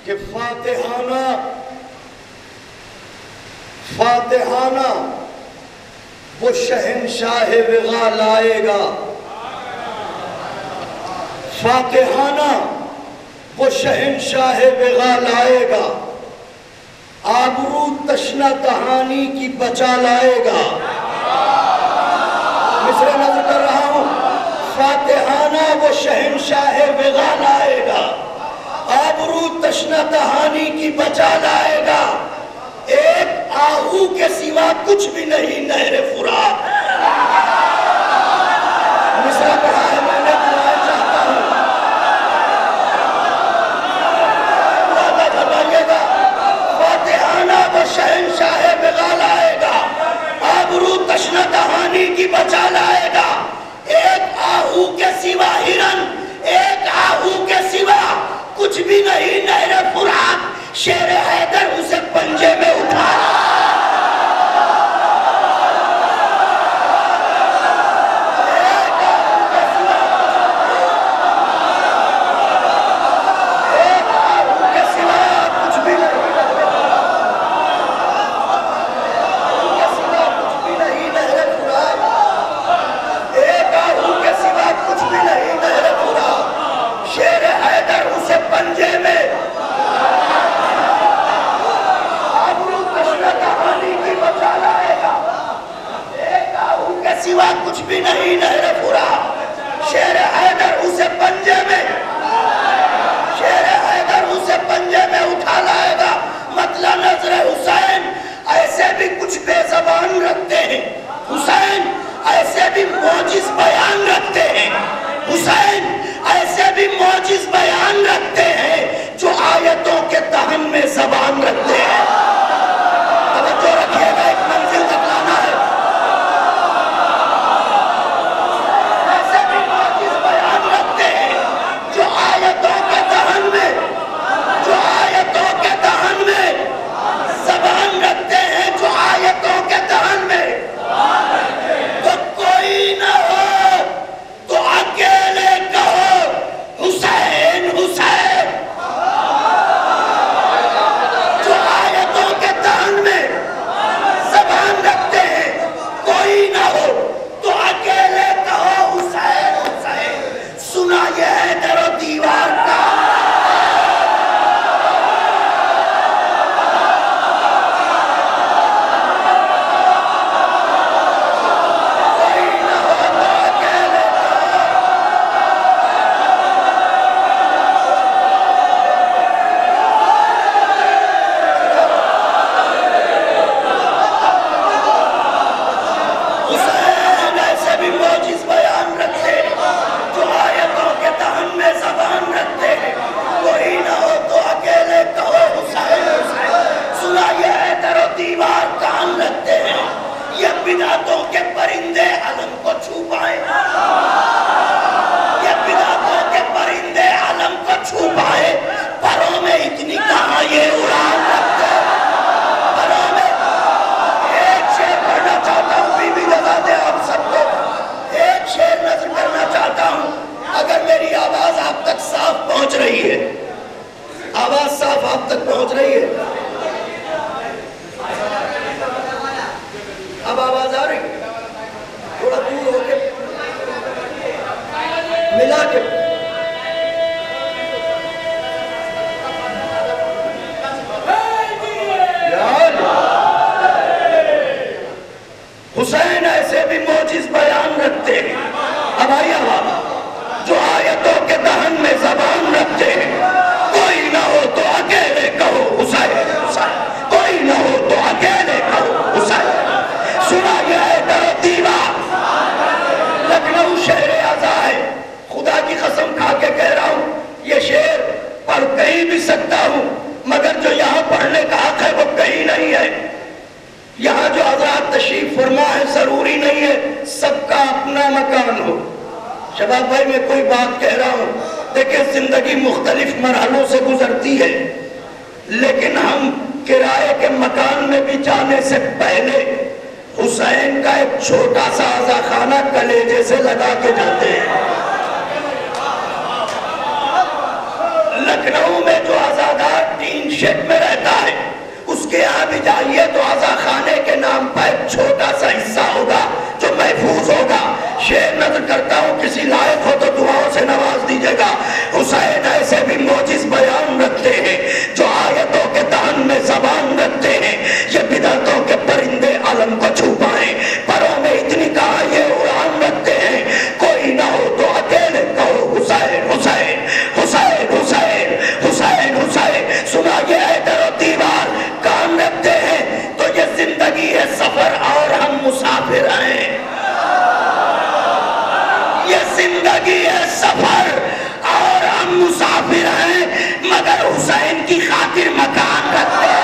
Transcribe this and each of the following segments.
کہ فاتحانہ وہ شہنشاہ وغا لائے گا، فاتحانہ وہ شہنشاہ وغا لائے گا، آبرو تشنہ تہانی کی بچا لائے گا۔ مصرع نظر کر رہا ہوں، فاتحانہ وہ شہنشاہ وغا لائے گا، آبرو تشنہ تہانی کی بچا لائے گا، ایک آہو کے سوا کچھ بھی نہیں نہر فرات۔ مصرع پڑھا ہے میں نے، دعائیں چاہتا ہوں، وعدہ فرمائیے گا، فاتحانہ وہ شہنشاہ وغا لائے گا، آبرو تشنہ تہانی کی بچا لائے گا، ایک آہو کے سوا ہرن، ایک آہو کے سوا کچھ بھی نہیں نہر فرات۔ شیر حیدر اسے پنجے میں اٹھا کچھ بھی نہیں نہر فرات۔ شیر حیدر اسے پنجے میں، شیر حیدر اسے پنجے میں اٹھا لائے گا۔ مطلع نظر حسین ایسے بھی کچھ بے زبان رکھتے ہیں، حسین ایسے بھی معجز بیان رکھتے ہیں، حسین ایسے بھی معجز بیان رکھتے ہیں جو آیتوں کے دہن میں زبان رکھتے ہیں۔ توجہ رکھیے گا، ایک منزل تک لانا ہے۔ آواز صاف آپ تک پہنچ رہی ہے؟ اب آواز آ رہی ہے؟ تھوڑا دور ہو کے ملا کے حسین ایسے بھی معجز بیان رکھتے ہیں۔ اب آئی آواز، جو آیتوں کے دہن میں زبان رکھتے ہیں۔ کوئی نہ ہو تو اکیلے کہو حسین حسین، کوئی نہ ہو تو اکیلے کہو حسین۔ سنا یہ ہے در و دیوار، لکھنؤ شہر ازاں ہے۔ خدا کی قسم کھا کے کہہ رہا ہوں، یہ شعر پڑھ کہیں بھی سکتا ہوں، مگر جو یہاں پڑھنے کا حق ہے وہ کہیں نہیں ہے۔ یہاں جو حضرات تشریف فرما ہے ضروری نہیں ہے سب کا اپنا مکان ہو۔ شباب بھائی میں کوئی بات کہہ رہا ہوں، دیکھیں زندگی مختلف مرحلوں سے گزرتی ہے، لیکن ہم کرائے کے مکان میں بھی جانے سے پہلے حسین کا ایک چھوٹا سا عزاخانہ کلیجے سے لگا کے جاتے ہیں۔ لکھنؤ میں جو آزادار ٹین شیڈ میں رہتا ہے اس کے یہاں بھی جائیے تو آزا خانے کے نام پر ایک چھوٹا سا حصہ ہوگا جو محفوظ ہوگا. شعر نظر کرتا ہوں، کسی لائق ہو تو دعاؤں سے نواز دیجیے گا. حسین ایسے بھی موجز بیان رکھتے ہیں جو آیتوں کے دہن میں زبان رکھتے ہیں. یہ بدعتوں کے پرندے علم کو چھپائیں، پروں میں اتنی کہاں یہ اڑان رکھتے ہیں. کوئی نہ ہو تو اکیلے کہو حسین حسین حسین حسین حسین حسین. سنائیے حیدر و دیوار کام رکھتے ہیں تو یہ زندگی ہے سفر اور ہم مسافر ہیں. یہ زندگی ہے سفر اور ہم مسافر ہیں، مگر حسین کی خاطر مکان رکھتے ہیں.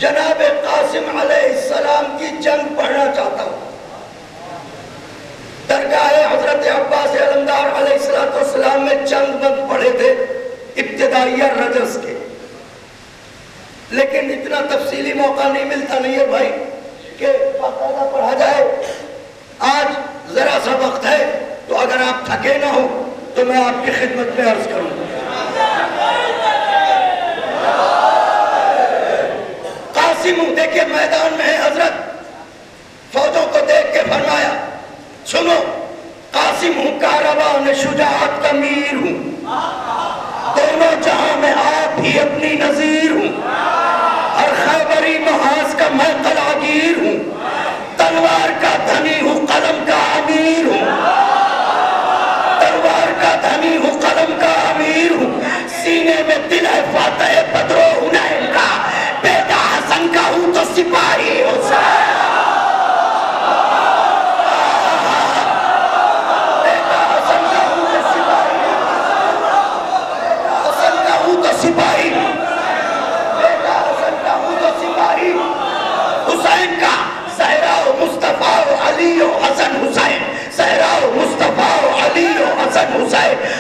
جناب قاسم علیہ السلام کی جنگ پڑھنا چاہتا ہوں. درگاہ حضرت عباس علمدار علیہ السلام میں چند بند پڑھے تھے ابتدائیہ رجز کے، لیکن اتنا تفصیلی موقع نہیں ملتا نہیں ہے بھائی کہ باقاعدہ پڑھا جائے. آج ذرا سا وقت ہے تو اگر آپ تھکے نہ ہو تو میں آپ کی خدمت میں عرض کروں. قاسم دیکھیں میدان میں ہے حضرت، فوجوں کو دیکھ کے فرمایا سنو، قاسم ہوں کاروان شجاعت کا میر ہوں، دونوں جہاں میں آپ ہی اپنی نظیر ہوں، ہر خیبری محاذ کا میں قلاگیر ہوں، تلوار کا دھنی ہوں قلم کا امیر ہوں، تلوار کا دھنی ہوں قلم کا امیر ہوں، سینے میں دل ہے فاتح بدر و حنین کا، بیٹا حسن کا ہوں تو سپاہی حسین.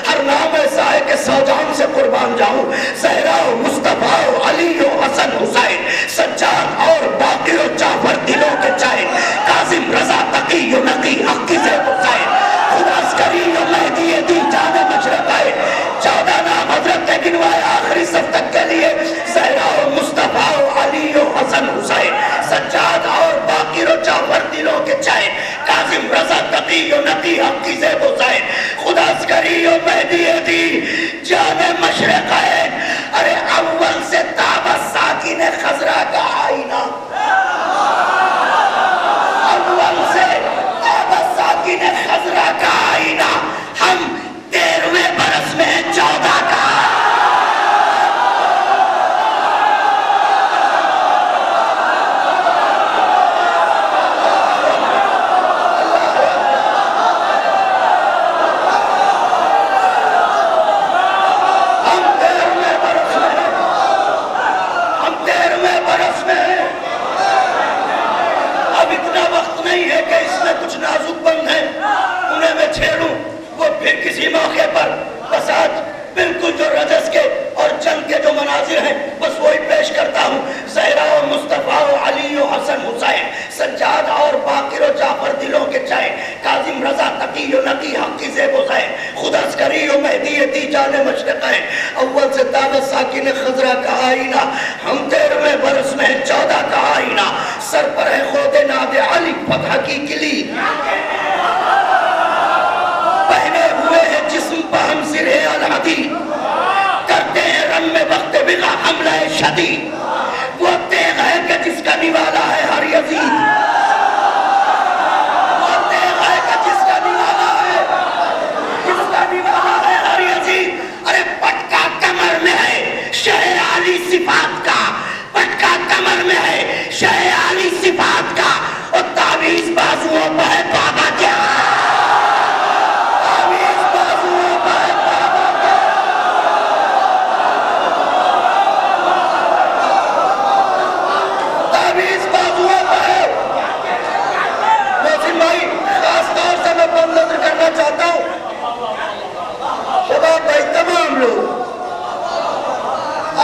ہر نام ایسا ہے کہ سوجان سے قربان جاؤں. زہرا و مصطفیٰ و علی و حسن حسین، سجاد اور باقر و جعفر دلوں کے چین، کاظم رضا تقی و نقی حق کی زید حسین، خدا عسکری و مہدی دی جان مشرق آئے. 14 نام حضرت نے گنوائے آخری صف تک کے لیے، زہرا و مصطفیٰ و علی و حسن حسین، سجاد اور باقر و جعفر دلوں کے چین، کاظم رضا تقی و نقی حق کی زید حسین، خدا عسکری و مہدی دی جان مشرق آئے. ارے اول سے تابہ ساکن خضرہ کا آئینہ، اول سے تابہ ساکن خضرہ کا آئینہ، ہم 13ویں برس میں 14 کا. کسی موقع پر بس آج بالکل جو رجز کے اور جنگ کے جو مناظر ہیں بس وہی پیش کرتا ہوں. زہرا و مصطفیٰ و علی و حسن حسین، سجاد اور باقر و جعفر دلوں کے چین، کاظم رضا تقی و نقی حق کی زیب حسین، خدا عسکری و مہدی دی جان مشرق آئے. اول سے تابہ ساکن خضرہ کا آئینہ، ہم 13ویں برس میں 14 کا آئینہ، سر پر ہے خود ناد علی فتح کی کلید. شدید، وہ تیغ ہے کہ جس کا نوالا ہے ہر یزید، وہ تیغ ہے کہ جس کا نوالا ہے ہر یزید۔ ارے پٹکا کمر میں ہے شہ عالی صفات کا، پٹکا کمر میں ہے شہ عالی صفات کا، اور تعویذ بازوؤں پہ ہے بابا کیا، تعویذ بازوؤں پہ ہے بابا کیا، تعویذ بازوؤں پہ ہے۔ محسن بھائی خاص طور سے میں بند نظر کرنا چاہتا ہوں، شباب بھائی، تمام لوگ،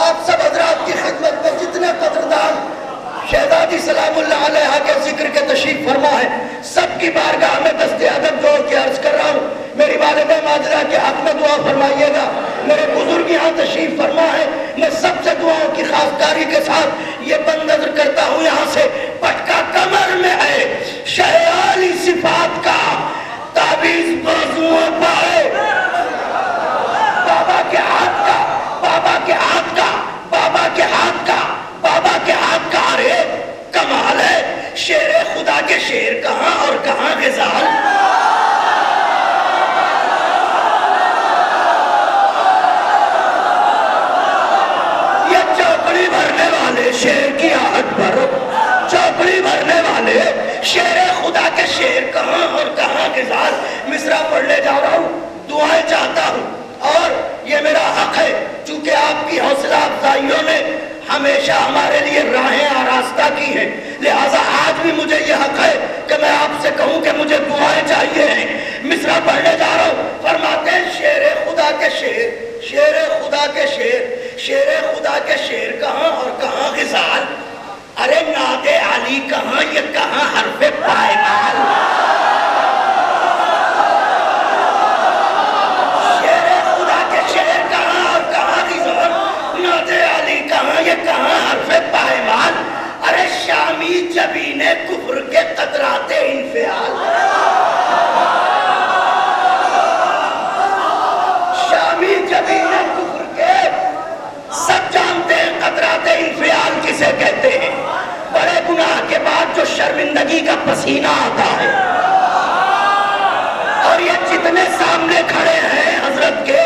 آپ سب حضرات کی خدمت میں جتنے قدردان شہزادی سلام اللہ علیہ کے ذکر کے تشریف فرما ہے، سب کی بارگاہ میں دست ادب جوڑ کے عرض کر رہا ہوں، میری والدہ ماجرہ کے حق میں دعا فرمائیے گا۔ میرے بزرگ یہاں تشریف فرما ہے، میں سب سے دعاؤں کی خواستگاری کے ساتھ یہ بند نظر کرتا ہوں، یہاں سے پٹکا کمر میں ہے شہ عالی صفات کا، تعویذ بازوؤں پہ ہے بابا کے ہاتھ کا، بابا کے ہاتھ کا، بابا کے ہاتھ کا، بابا کے ہاتھ کا۔ ارے کمال ہے، شیر خدا کے شیر کہاں اور کہاں غزال، یہ چوکڑی بھرنے والے شیر کی آہٹ پر، چوکڑی بھرنے والے شیر خدا کے شیر کہاں اور کہاں غزال۔ مصرع پڑھنے جا رہا ہوں، دعائیں چاہتا ہوں، اور یہ میرا حق ہے، چونکہ آپ کی حوصلہ افزائیوں نے ہمیشہ ہمارے لیے راہیں آراستہ کی ہیں، لہٰذا آج بھی مجھے یہ حق ہے کہ میں آپ سے کہوں کہ مجھے دعائیں چاہیے ہیں۔ مصرع پڑھنے جا رہا ہوں، فرماتے ہیں شیر خدا کے شیر، شیر خدا کے شیر، شیر خدا کے شیر کہاں اور کہاں غزال۔ ارے نعت علی کہاں، یہ کہاں حرف پائمال، کہاں حرف پائمال۔ ارے شامی جبین کفر کے قطرات انفعال، شامی جبین کفر کے، سب جانتے ہیں قطرات انفعال کسے کہتے ہیں، بڑے گناہ کے بعد جو شرمندگی کا پسینہ آتا ہے، اور یہ جتنے سامنے کھڑے ہیں حضرت کے،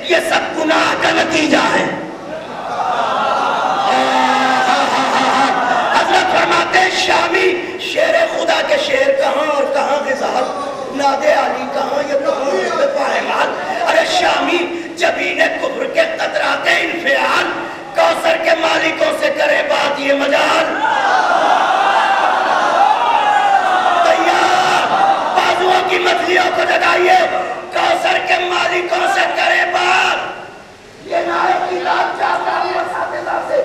یہ سب گناہ کا نتیجہ ہے۔ شامی شیر خدا کے شیر کہاں اور کہاں غزال، نعت علی کہاں، یہ کہاں حرف پائمال۔ ارے شامی جبین کفر کے قطرات انفعال، کوثر کے مالکوں سے کرے بات یہ مجال، تیار بازوؤں کی مچھلیوں کو جگائیے، کوثر کے مالکوں سے کرے بات، یہ نائے کی رات چاہتا ہوں اساتذہ سے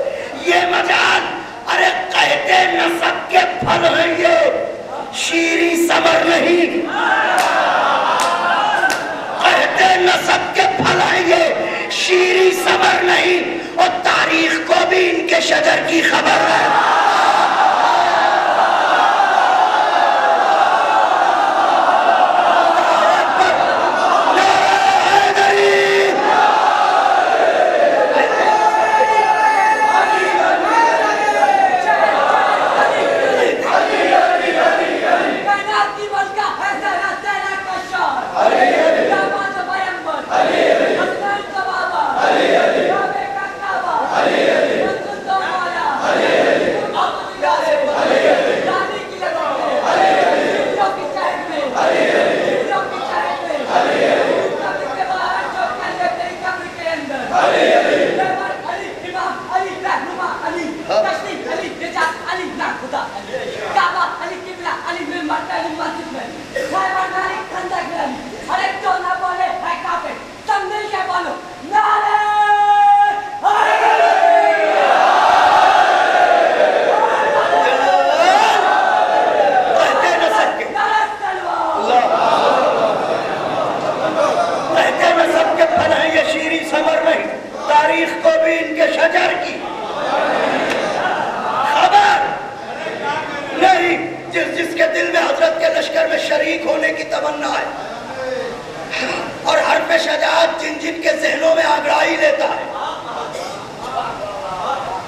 یہ مجال۔ ارے کہتے نسب کے پھل ہیں یہ شیریں ثمر نہیں، کہتے نسب کے پھل ہیں یہ شیریں ثمر نہیں، اور تاریخ کو بھی ان کے شجر کی خبر ہے۔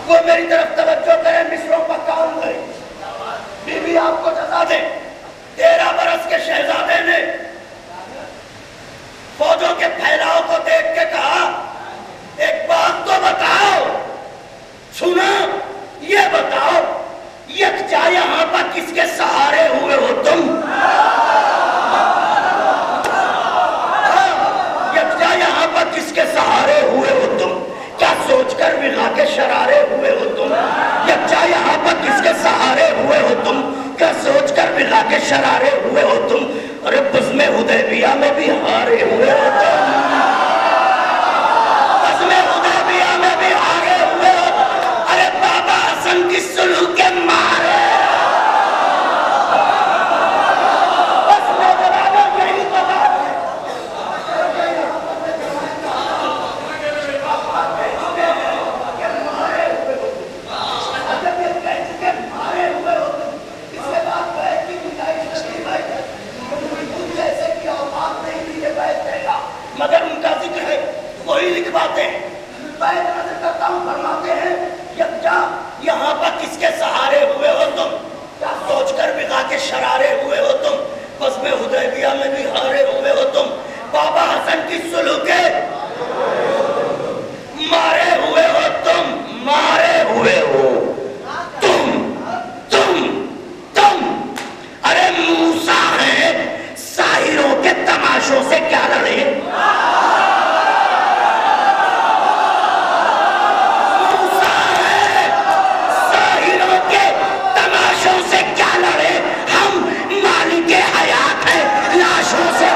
وہ میری طرف توجہ کریں، مصروں کا کام کریں. بی بی آپ کو جزا دیں. 13 برس کے شہزادے نے فوجوں کے پھیلاؤ کو دیکھ کے کہا ایک بات تو بتاؤ. سنا یہ بتاؤ یکجا یہاں پر کس کے سہارے ہوئے ہو تم؟ یکجا یہاں پر کس کے سہارے ہوئے ہو تم؟ کیا سوچ کر وغا کے شرارے ہوئے ہو تم؟ یکجا یہاں پر کس کے سہارے ہوئے ہو تم؟ کیا سوچ کر وغا کے شرارے ہوئے ہو تم؟ ارے بزم حدیبیہ میں بھی ہارے ہوئے ہو تم. بزم حدیبیہ میں بھی ہارے ہوئے ہو. ارے بابا حسن کی سلو کے مارے. بس نوجوانوں یہی تو بات ہے. مگر ان کا ذکر ہے وہی لکھواتے ہیں. بیت نظر کرتا ہوں فرماتے ہیں یکجا یہاں پر کس کے سہارے ہوئے ہو تم؟ کیا سوچ کر وغا کے شرارے ہوئے ہو تم؟ بزم حدیبیہ میں بھی ہارے ہوئے ہو تم. بابا حسن کی سلو کے مارے ہوئے ہو تم. مارے ہوئے ہو تم. ارے موسیٰ ہیں ساحروں کے تماشوں سے کیا لڑے؟ موسیٰ ہیں ساحروں کے تماشوں سے کیا لڑے؟ ہم مالک حیات ہیں لاشوں سے.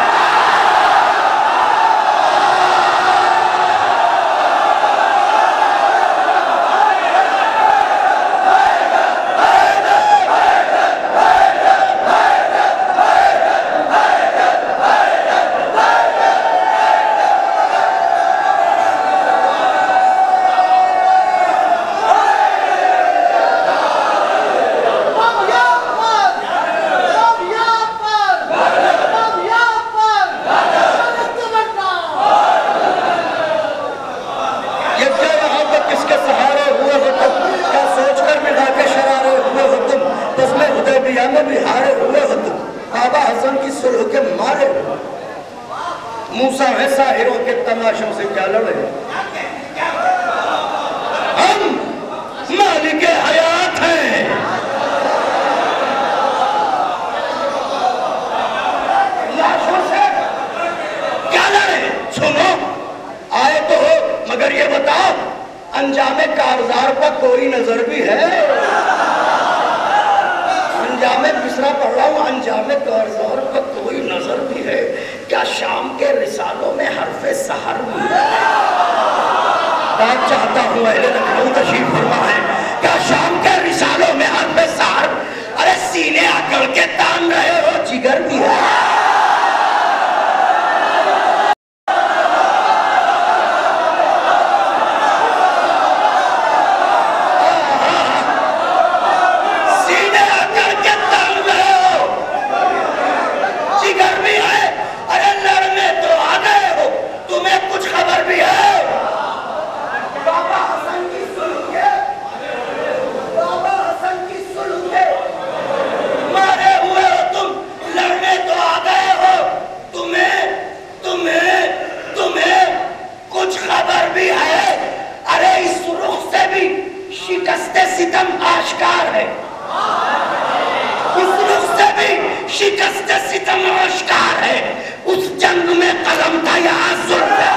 موسیٰ ہے ساحروں کے تماشوں سے کیا لڑے؟ ہم مالک حیات ہیں. لاشوں سے کیا لڑے؟ سنو آئے تو ہو مگر یہ بتاؤ انجام کارزار پر کوئی نظر بھی ہے؟ انجام بسرا پڑھ رہا ہوں انجام کارزار پر کوئی نظر بھی ہے؟ کیا شام کے رسالوں میں حرف سحر بھی ہے؟ بات چاہتا ہوں اہل لکھنؤ تشریف فرما ہے. کیا شام کے رسالوں میں حرف سحر؟ ارے سینے اکڑ کے تان رہے ہو جگر بھی ہے. شکست ستم آشکار ہے. اس جنگ میں قلم تھا یہاں ظلم ہے.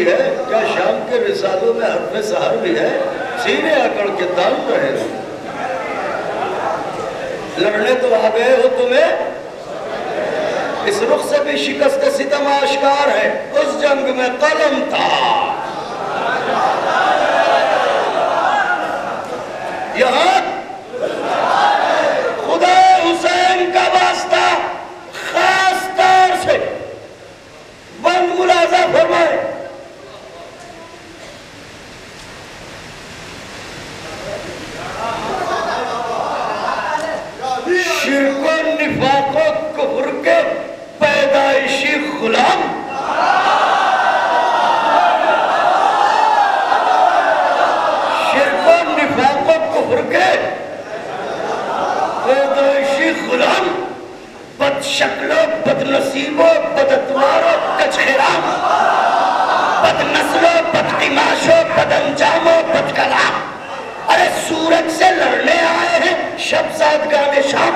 بھی ہے؟ کیا شام کے رسالوں میں حرف سحر بھی ہے؟ سینے اکڑ کے تان رہے ہو، لڑنے تو آ گئے ہو تمہیں، اس رخ سے بھی شکست ستم آشکار ہے، اس جنگ میں قلم تھا، یہاں خدا حسین کا واسطہ خاص طور سے بند ملاحظہ فرمائے، شرک و نفاق و کفر کے پیدائشی غلام، شرک و نفاق و کفر کے پیدائشی غلام، بد شکل و بد نصیب و بد اتوار و کچ خرام، بد نسل و بد قماش و بد انجام و بد کلام، ارے سورج سے لڑنے آئے ہیں شبزادگان شام،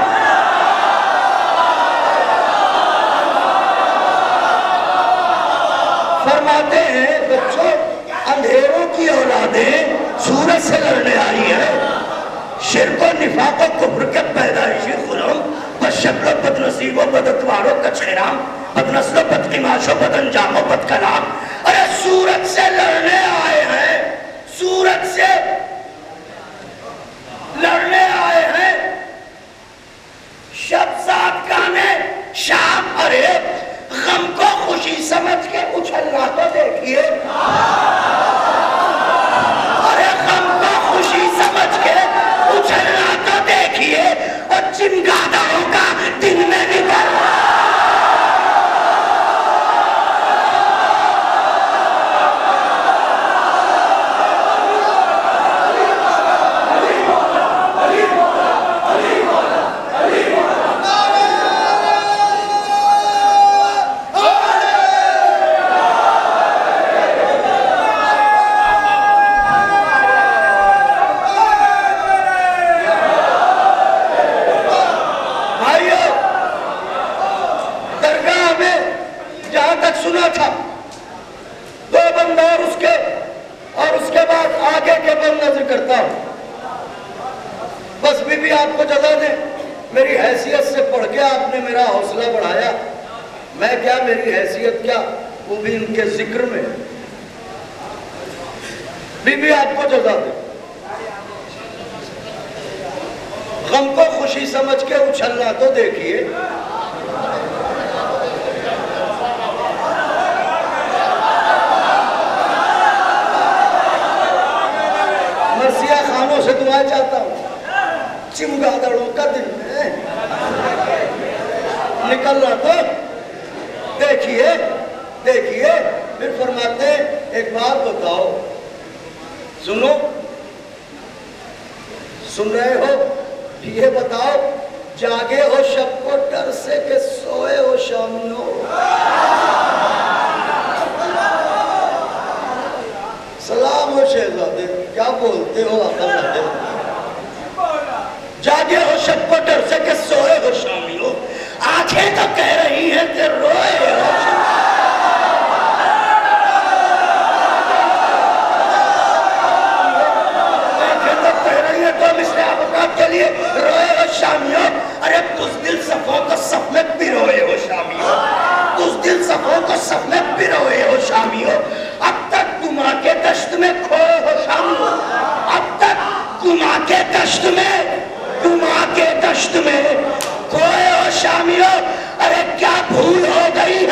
فرماتے ہیں بچوں اندھیروں کی اولادیں سورج سے لڑنے آئی ہیں، شرک و نفاق و کفر کے پیدائشی غلام، بد شکل و بد نصیب و بد اتوار و کچ خرام، بد نسل و بد قماش و بد انجام و بد کلام، ارے سورج سے لڑنے آئے ہیں، سورج سے لڑنے آئے ہیں شبزادگان شام، ارے غم کو خوشی سمجھ کے اچھلنا تو دیکھیے، ارے غم کو خوشی سمجھ کے اچھلنا تو دیکھیے، اور چمگادڑوں کا دن میں نکل سنا تھا، دو بند اور اس کے بعد آگے کے بند نظر کرتا ہوں، بس بی بی آپ کو جزا دے، میری حیثیت سے پڑھ کے آپ نے میرا حوصلہ بڑھایا، میں کیا میری حیثیت کیا، وہ بھی ان کے ذکر میں، بی بی آپ کو جزا دے، غم کو خوشی سمجھ کے اچھلنا تو دیکھیے، خانوں سے دعائیں چاہتا ہوں، چمگادڑوں کا دل میں نکلنا تو دیکھیے، دیکھیے، پھر فرماتے ہیں ایک بات بتاؤ، سنو، سن رہے ہو، یہ بتاؤ جاگے ہو شب کو ڈر سے کہ سوئے ہو شامیوں، سلام ہو شہزادے، کیا بولتے ہو آقا زادے، جاگے ہو شب کو ڈر سے کہ سوئے ہو شامیوں، آنکھیں تو کہہ رہی ہیں کہ روئے ہو آنکھیں تو کہہ رہی ہیں تو مثل آبکات کے لیے روئے ہو شامیوں، ارے بزدل صفوں کو صف میں پیروئے ہو شامیوں، بزدل صفوں کو صف میں پیروئے ہو شامیوں، اب تک گما کے دشت میں کھوئے ہو شامیوں، اب تک گما کے دشت میں کھوئے ہو شامیوں، ارے کیا بھول ہو گئی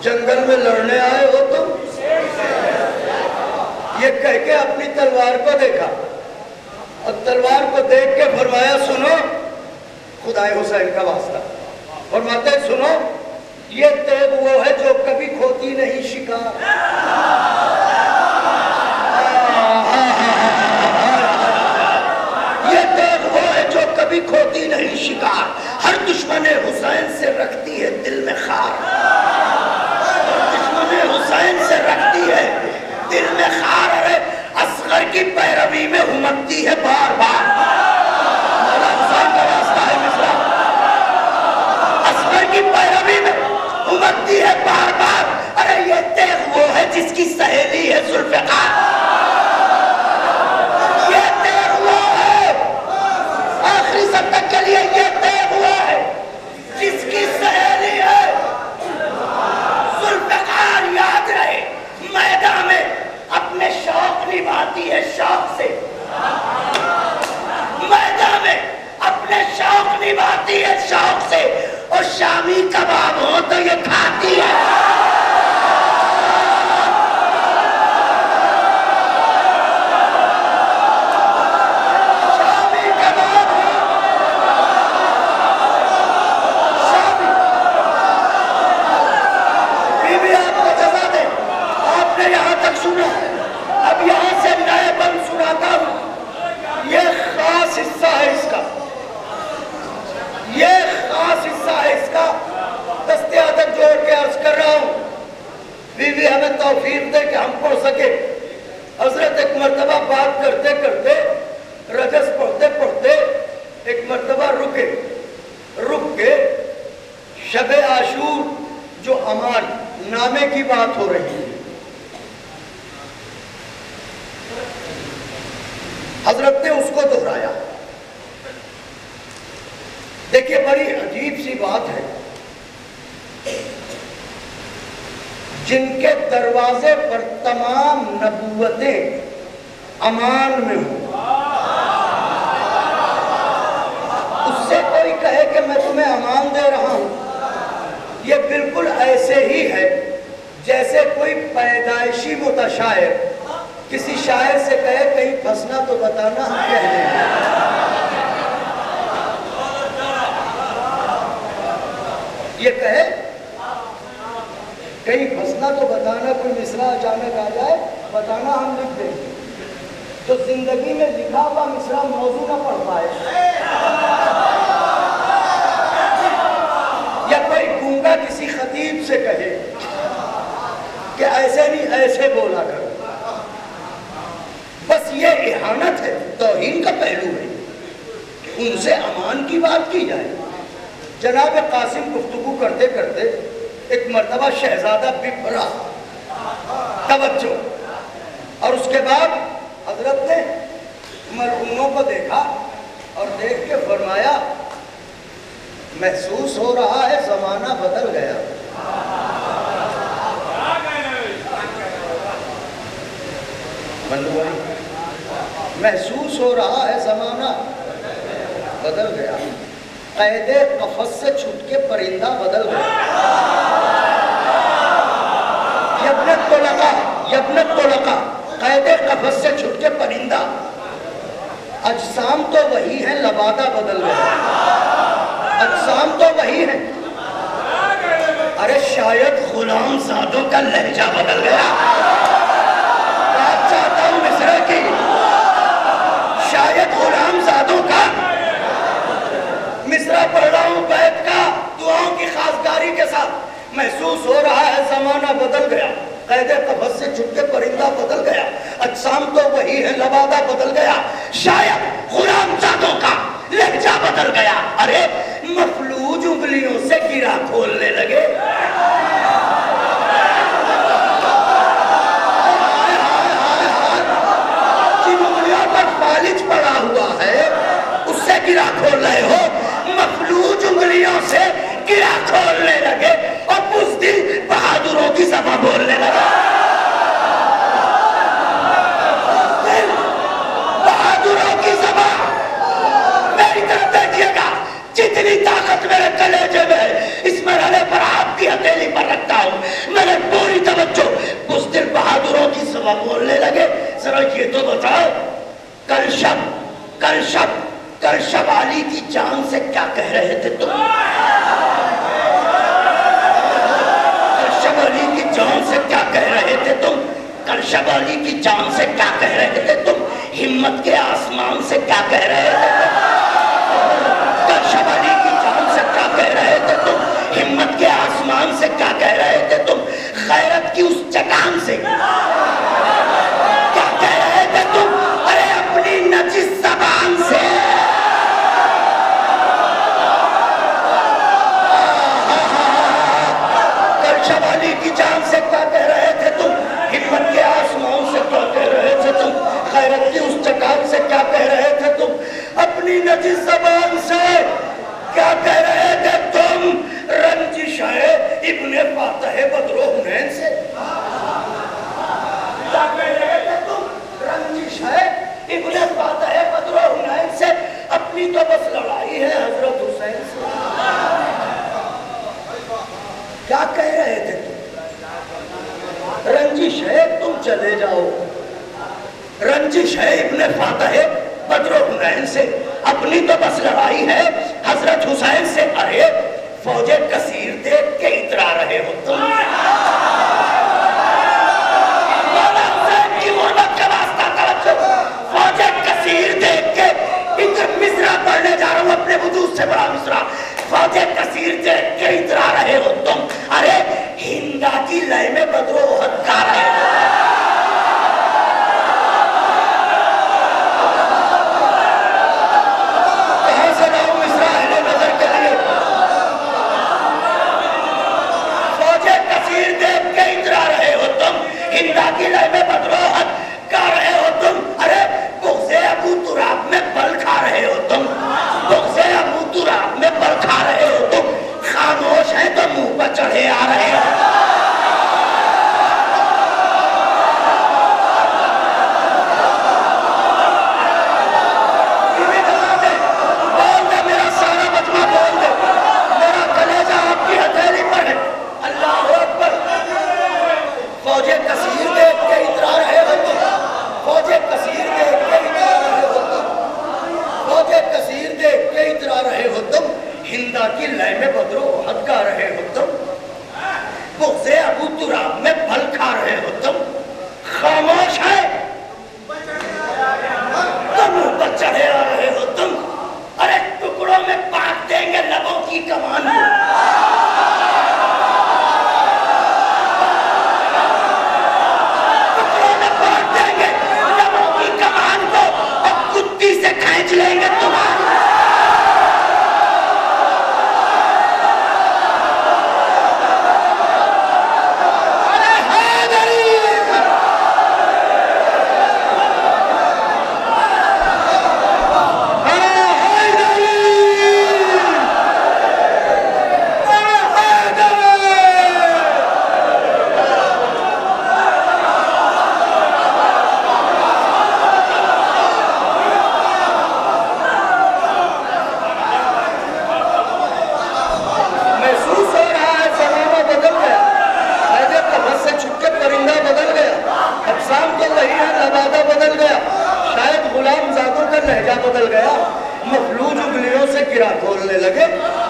جنگل میں لڑنے آئے ہو تم؟ یہ کہہ کے اپنی تلوار کو دیکھا اور تلوار کو دیکھ کے فرمایا سنو، خدائے حسین کا واسطہ، فرماتے ہیں سنو، یہ تیغ وہ ہے جو کبھی کھوتی نہیں شکار۔ یہ تیغ وہ ہے جو کبھی کھوتی نہیں شکار، ہر دشمن حسین سے رکھتی ہے دل میں خار، دشمن حسین سے رکھتی ہے دل میں خار، ارے اصغر کی پیروی میں امکتی ہے بار بار۔ مولا حسین کا واسطہ ہے مصرع، اصغر کی پیروی میں امکتی ہے بار بار، ارے یہ تیغ وہ ہے جس کی سہیلی ہے ذوالفقار، یہ تیغ وہ ہے، آخری سب تک کے لیے یہ تیغ وہ ہے جس کی سہیلی ہے ذوالفقار۔ یاد رہے میدان میں اپنے شوق نبھاتی ہے شوق سے، میدان میں اپنے شوق نبھاتی ہے شوق سے، اور شامی کباب ہو تو یہ کھاتی ہے۔ شامی کباب ہو، شامی بی بی آپ کو جزا دے، آپ نے یہاں تک سنا، اب یہاں سے نئے بند سناتا ہوں۔ یہ خاص حصہ ہے اس کا، یہ خاص حصہ ہے اس کا، دستے عدد جوڑ کے عرض کر رہا ہوں، بی بی ہمیں توفیق دے کہ ہم پڑھ سکے۔ حضرت ایک مرتبہ بات کرتے کرتے رجس پڑھتے پڑھتے ایک مرتبہ رک کے شب عاشور جو امان نامے کی بات ہو رہی ہے، حضرت نے اس کو دہرایا۔ دیکھیے بڑی عجیب سی بات ہے، جن کے دروازے پر تمام نبوتیں امان میں ہوں، اس سے کوئی کہے کہ میں تمہیں امان دے رہا ہوں، یہ بالکل ایسے ہی ہے جیسے کوئی پیدائشی متشاعر کسی شاعر سے کہے کہیں پھنسنا تو بتانا ہم کہہ دیں گے۔ یہ کہے کہیں پھنسنا تو بتانا، کوئی مصرع اچانک آ جائے بتانا ہم لکھ دیں گے، تو زندگی میں لکھا ہوا مصرع موضوع نہ پڑھ پائے، یا کوئی گونگا کسی خطیب سے کہے کہ ایسے نہیں ایسے بولا کرو، بس یہ اہانت ہے، توہین کا پہلو ہے، ان سے امان کی بات کی جائے۔ جناب قاسم گفتگو کرتے کرتے ایک مرتبہ شہزادہ بپرا، توجہ، اور اس کے بعد حضرت نے مرحوموں کو دیکھا اور دیکھ کے فرمایا محسوس ہو رہا ہے زمانہ بدل گیا۔ محسوس ہو رہا ہے زمانہ بدل گیا، قید قفس سے چھٹ کے پرندہ بدل گیا۔ یبنت طلقہ قید قفس سے چھٹ کے پرندہ، اجسام تو وہی ہیں لبادہ بدل گیا، اجسام تو وہی ہیں، ارے شاید غلام زادوں کا لہجہ بدل گیا۔ بات چاہتا ہوں مصرع کی، شاید غلام زادوں کا، مصرع پڑھ رہا ہوں بیت کا دعاؤں کی خاصگاری کے ساتھ، محسوس ہو رہا ہے زمانہ بدل گیا، قید قفس سے چھٹ کے پرندہ بدل گیا، اجسام تو وہی ہے لبادہ بدل گیا، شاید غلام زادوں کا لہجہ بدل گیا، ارے مفلوج انگلیوں سے گرا کھولنے لگے۔ جن انگلیوں پر فالج پڑا ہوا ہے اس سے گرا کھول رہے ہو، مفلوج انگلیوں سے گرا کھولنے لگے اور بزدل بہادروں کی زبان بولنے لگا۔ بہادروں کی زبان، میری طرف دیکھیے گا، جتنی طاقت میرے کلیجے میں ہے، اس مرحلے پر آپ شبالی کی جان سے کیا کہہ رہے تھے تم؟ ہمت کے آسمان سے کیا کہہ رہے تھے تم؟ شبالی کی جان سے کیا کہہ رہے تھے تم؟ ہمت کے آسمان سے کیا کہہ رہے تھے تم؟ غیرت کی اس چٹان سے کیا کہہ رہے تھے تم؟ ارے اپنی نجس زبان سے شبالی کی جان سے کیا کہہ رہے تھے تم؟ ہمت کے آسمان سے کیا کہہ رہے تھے تم؟ غیرت کی اس چٹان سے کیا کہہ رہے تھے تم؟ اپنی نجس زبان سے کیا کہہ رہے تھے تم؟ رنجش ہے ابن فاتح بدر و حنین سے کیا کہہ رہے تھے تم؟ رنجش ہے ابن فاتح بدر و حنین سے اپنی تو بس لڑائی ہے حضرت حسین سے کیا کہہ رہے تھے تم؟ رنجش ہے تم چلے جاؤ، رنجش ہے ابن فاتح بدر و حنین سے اپنی تو بس لڑائی ہے حضرت حسین سے۔ ارے فوج کثیر دیکھ کے اترا رہے ہو تم، مولا حسین کی محبت کا واسطہ توجہ، فوج کثیر دیکھ کے ادھر مصرع پڑھنے جا رہا ہوں اپنے وجود سے بڑا مصرع، فوج کثیر دیکھ کے اترا رہے ہو تم، ارے ہندا کی لئے میں بدر و احد گا رہے ہو، کہاں سے لاؤں مصرع اہل نظر کے لیے؟ فوج کثیر دیکھ کے اترا رہے ہو تم، ہندا کی لئے میں بدر و احد گا رہے ہو تم، ارے بغض ابو تراب میں بل کھا رہے ہو تم، بغض ابو تراب میں بل کھا رہے ہو تم، خاموش ہیں تو منہ پر چڑھے آ رہے ہو، بول دے میرا سارا مجمع بول دے، میرا کلیجہ آپ کی ہتھیلی پر ہے، اللہ اکبر۔ فوج کثیر دیکھ کے اترا رہے ہو تم، فوج کثیر دیکھ کے اترا رہے ہو تم، فوج کثیر دیکھ کے اترا رہے ہو تم، ہندا کی لئے میں بدر و احد گا رہے ہو تم، بغض ابو تراب میں پھل کھا رہے ہو تم، خاموش ہے تو منہ پر چڑھے آ رہے ہو تم، ارے ٹکڑوں میں کاٹ دیں گے لبوں کی کمان کو، ٹکڑوں میں کاٹ دیں گے لبوں کی کمان کو اور کتی سے کھینچ لیں گے تمہاری، بدل گیا، مفلوج انگلیوں سے گرا کھولنے لگے،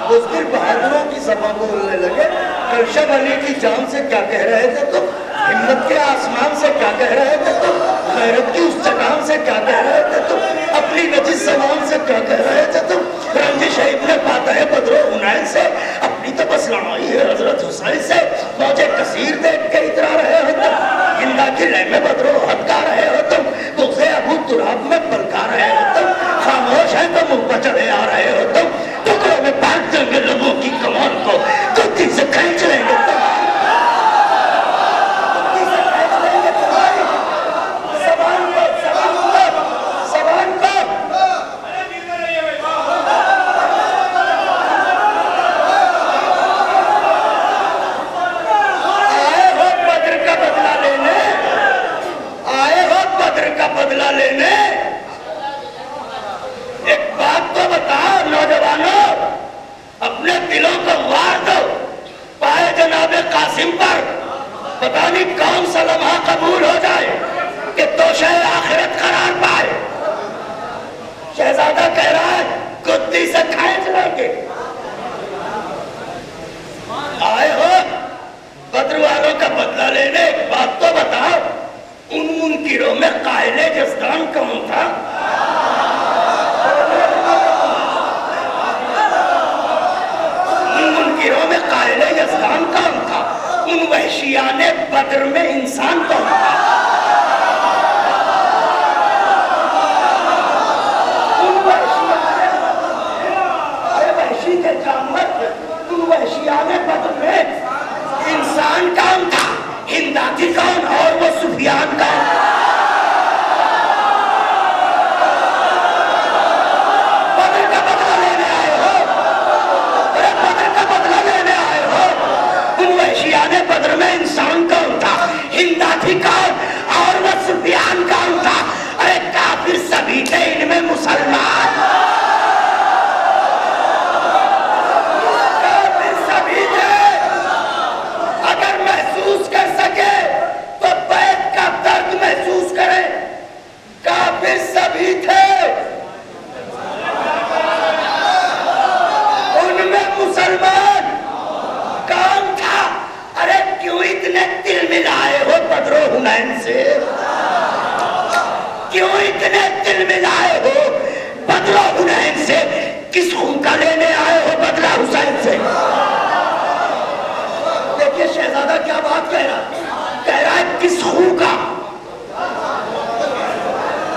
بزدل بہادروں کی زبان بولنے لگے، کرشب علی کی جان سے کیا کہہ رہے تھے تم؟ ہمت کے آسمان سے کیا کہہ رہے تھے تم؟ غیرت کی اس چٹان سے کیا کہہ رہے تھے تم؟ اپنی نجس زبان سے کیا کہہ رہے تھے تم؟ رنجش ابن فاتح بدر و حنین سے اپنی تو بس لڑائی ہے حضرت حسین سے، فوج کثیر دیکھ کے اترا رہے ہو تم، ہندا کی لئے میں بدر و احد گا رہے ہو تم، بغض ابو تراب میں پلکا رہے ہو تم، خاموش ہے تو منہ پر چڑھے آ رہے ہو تم، ٹکڑوں میں کاٹ دیں گے لبوں کی کمان کو، کتی سے کھینچ لیں گے تمہاری، کتی سے کھینچ لیں گے تمہاری زبان کو، زبان کو، آئے ہو بدر کا بدلہ لینے، آئے ہو بدر کا بدلہ لینے، ایک بات تو بتاؤ نوجوانوں، اپنے دلوں کو وار دو، پائے جناب قاسم پر پتہ نہیں کون سا لمحہ قبول ہو جائے کہ توشہ آخرت قرار پائے، شہزادہ کہہ رہا ہے کتی سے کھینچ لیں گے، آئے ہو بدر والوں کا بدلہ لینے، ایک بات تو بتاؤ منکروں میں قائل جزدان کون تھا؟ منکروں میں قائل یزدان کون تھا؟ ان وحشیان بدر میں انسان کون تھا؟ وحشی کے جانور تھے، ان وحشیان بدر میں انسان کون تھا؟ ہندا تھی کون اور وہ سفیان کون؟ بدر کا بدلہ لینے آئے ہو، بدر کا بدلہ لینے آئے ہو۔ ان وحشیان بدر میں انسان کون تھا؟ ہندا تھی کون اور وہ سفیان کون تھا؟ ارے کافر سبھی تھے، ان میں مسلمان سبھی تھے، ان میں مسلمان کون تھا؟ ارے کیوں اتنے دل ملائے ہو بدر و حنین سے؟ کیوں اتنے دل ملائے ہو بدر و حنین سے؟ کس خون کا لینے آئے ہو بدلہ حسین سے؟ دیکھیے شہزادہ کیا بات کہہ رہا ہے کس خون کا؟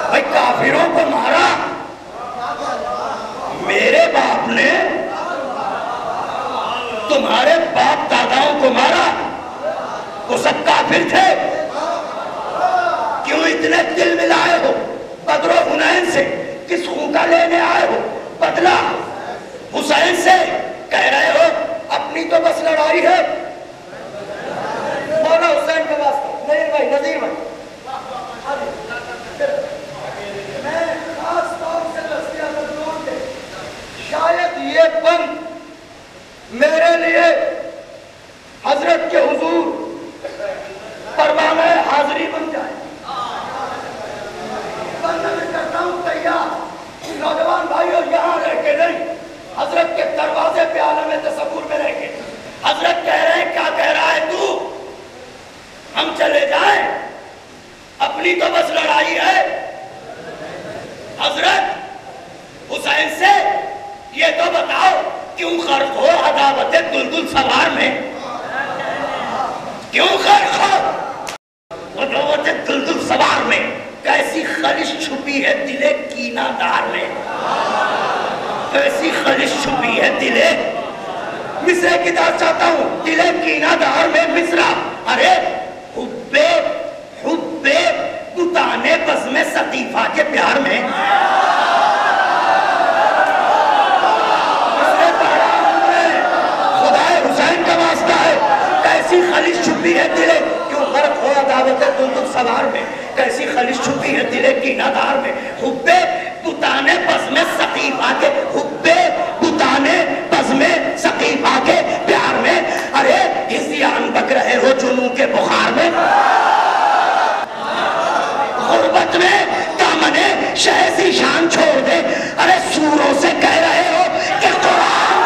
بھائی کافروں کو مارا، میرے باپ نے تمہارے باپ داداؤں کو مارا، وہ سب کافر تھے، کیوں اتنے دل ملائے ہو بدر و حنین سے؟ کس خون کا لینے آئے ہو بدلہ حسین سے؟ کہہ رہے ہو اپنی تو بس لڑائی ہے، مولا حسین کے واسطے نظیر بھائی، نظیر بھائی میں خاص طور سے دستیابت دور دے، شاید یہ بند میرے لیے حضرت کے حضور پروانہ حاضری بن جائے۔ بند میں کرتا ہوں تیار، نوجوان بھائیوں یہاں رہ کے نہیں، حضرت کے دروازے پہ عالم تصور میں رہ کے۔ حضرت کہہ رہے ہیں کیا کہہ رہا ہے تو؟ ہم چلے جائیں، اپنی تو بس لڑائی ہے۔ حضرت حسین سے یہ تو بتاؤ کیوں غرق ہو عداوت دلدل سوار میں؟ کیوں غرق ہو عداوت دلدل سوار میں؟ کیسی خلش چھپی ہے دل کینہ دار میں؟ کیسی خلش چھپی ہے دل، مصرے کی داد چاہتا ہوں، دل کینہ دار میں مصرہ۔ ارے حب بتانے بزم سقیفہ کے پیار میں خدائے حسین کا واسطہ ہے، کیسی خلش چھپی ہے دل، کیوں غرق ہو عداوت دلدل سوار میں؟ کیسی خلش چھپی ہے دل کینہ دار میں؟ حب بتانے بزم سقیفہ کے، حب بتانے بزم سقیفہ کے پیار میں۔ ارے ہزیان بک رہے ہو جنوں کے بخار میں، غربت میں دامنے شہ ذیشان چھوڑ دے۔ ارے سوروں سے کہہ رہے ہو کہ قرآن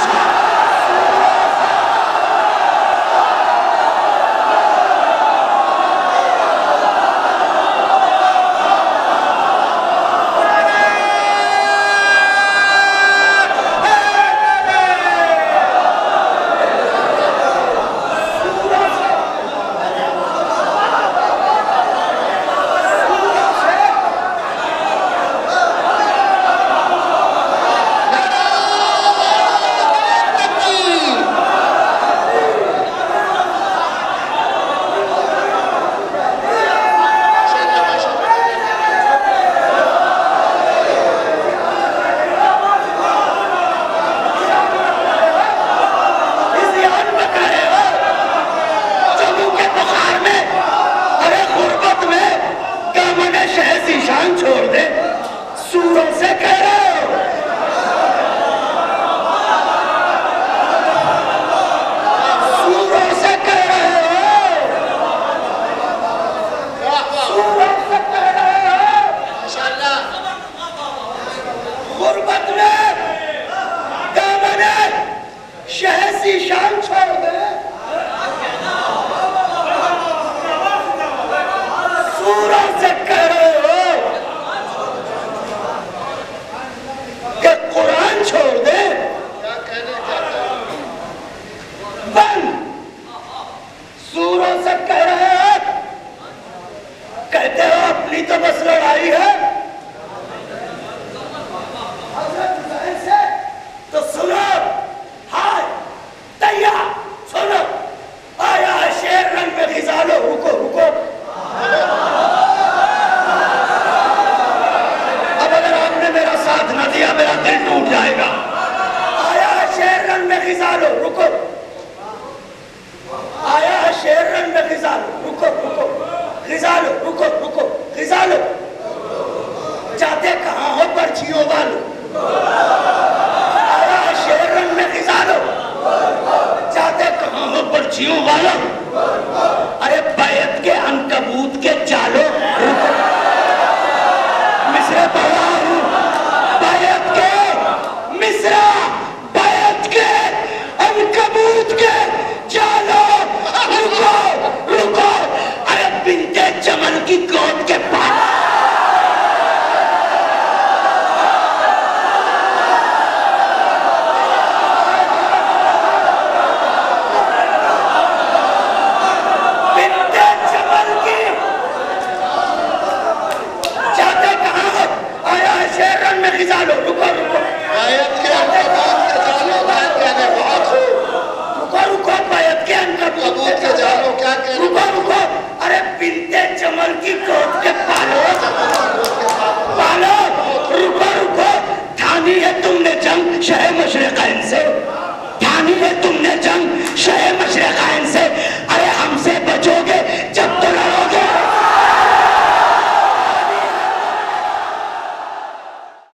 سے کہہ رہا